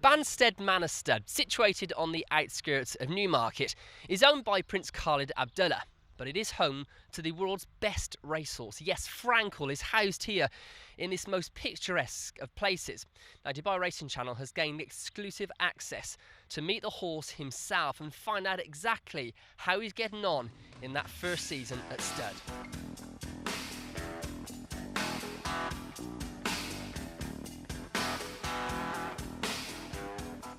Banstead Manor Stud, situated on the outskirts of Newmarket, is owned by Prince Khalid Abdullah, but it is home to the world's best racehorse. Yes, Frankel is housed here in this most picturesque of places. Now, Dubai Racing Channel has gained exclusive access to meet the horse himself and find out exactly how he's getting on in that first season at stud.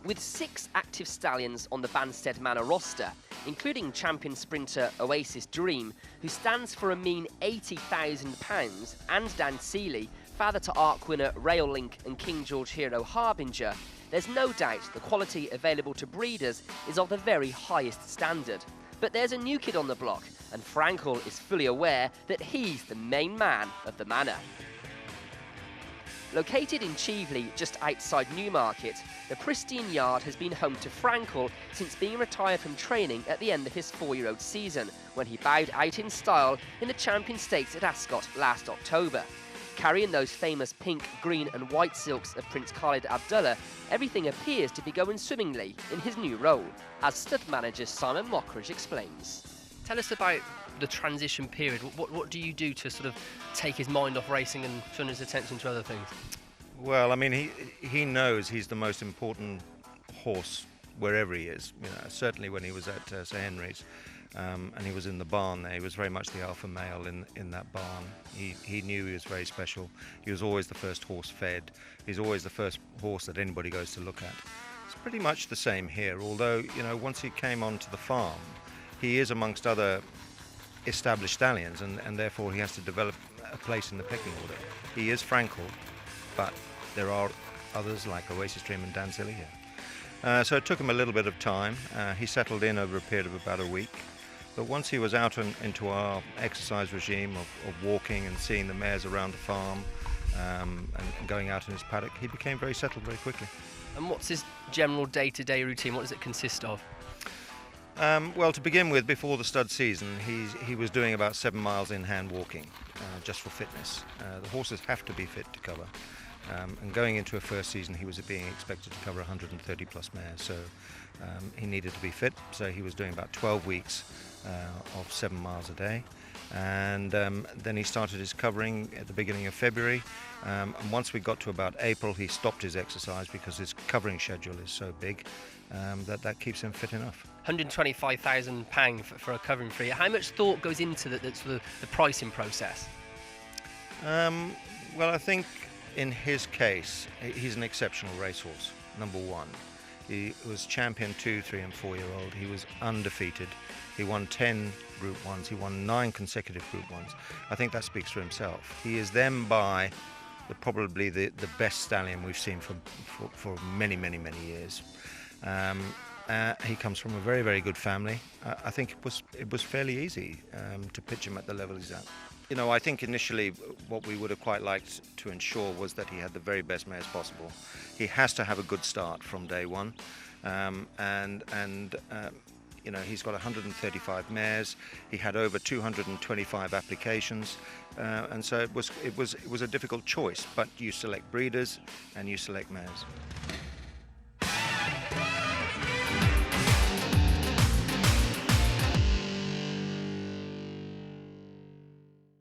With 6 active stallions on the Banstead Manor roster, including champion sprinter Oasis Dream, who stands for a mean £80,000, and Dan Seeley, father to ARC winner Rail Link and King George Hero Harbinger, there's no doubt the quality available to breeders is of the very highest standard. But there's a new kid on the block, and Frankel is fully aware that he's the main man of the manor. Located in Chieveley, just outside Newmarket, the pristine yard has been home to Frankel since being retired from training at the end of his 4-year-old season, when he bowed out in style in the Champion Stakes at Ascot last October. Carrying those famous pink, green and white silks of Prince Khalid Abdullah, everything appears to be going swimmingly in his new role, as stud manager Simon Mockridge explains. Tell us about the transition period. What do you do to sort of take his mind off racing and turn his attention to other things? Well, I mean, he knows he's the most important horse wherever he is. You know, certainly when he was at Sir Henry's and he was in the barn there, he was very much the alpha male in that barn. He knew he was very special. He was always the first horse fed. He's always the first horse that anybody goes to look at. It's pretty much the same here, although, you know, once he came onto the farm, he is amongst other established stallions, and therefore he has to develop a place in the pecking order. He is Frankel, but there are others like Oasis Dream and Dan Seeley here. So it took him a little bit of time. He settled in over a period of about a week. But once he was out into our exercise regime of walking and seeing the mares around the farm and going out in his paddock, he became very settled very quickly. And what's his general day-to-day routine? What does it consist of? Well, to begin with, before the stud season, he was doing about 7 miles in-hand walking, just for fitness. The horses have to be fit to cover. And going into a first season, he was being expected to cover 130 plus mares, so he needed to be fit. So he was doing about 12 weeks of 7 miles a day. And then he started his covering at the beginning of February. And once we got to about April, he stopped his exercise because his covering schedule is so big that keeps him fit enough. £125,000 for a covering fee. How much thought goes into the pricing process? Well, I think in his case, he's an exceptional racehorse, number one. He was champion 2, 3 and 4-year-old. He was undefeated. He won 10 Group 1s. He won 9 consecutive Group 1s. I think that speaks for himself. He is then by probably the best stallion we've seen for many, many, many years. He comes from a very, very good family. I think it was fairly easy to pitch him at the level he's at. You know, I think initially what we would have quite liked to ensure was that he had the very best mares possible. He has to have a good start from day one, you know, he's got 135 mares. He had over 225 applications, and so it was a difficult choice. But you select breeders and you select mares.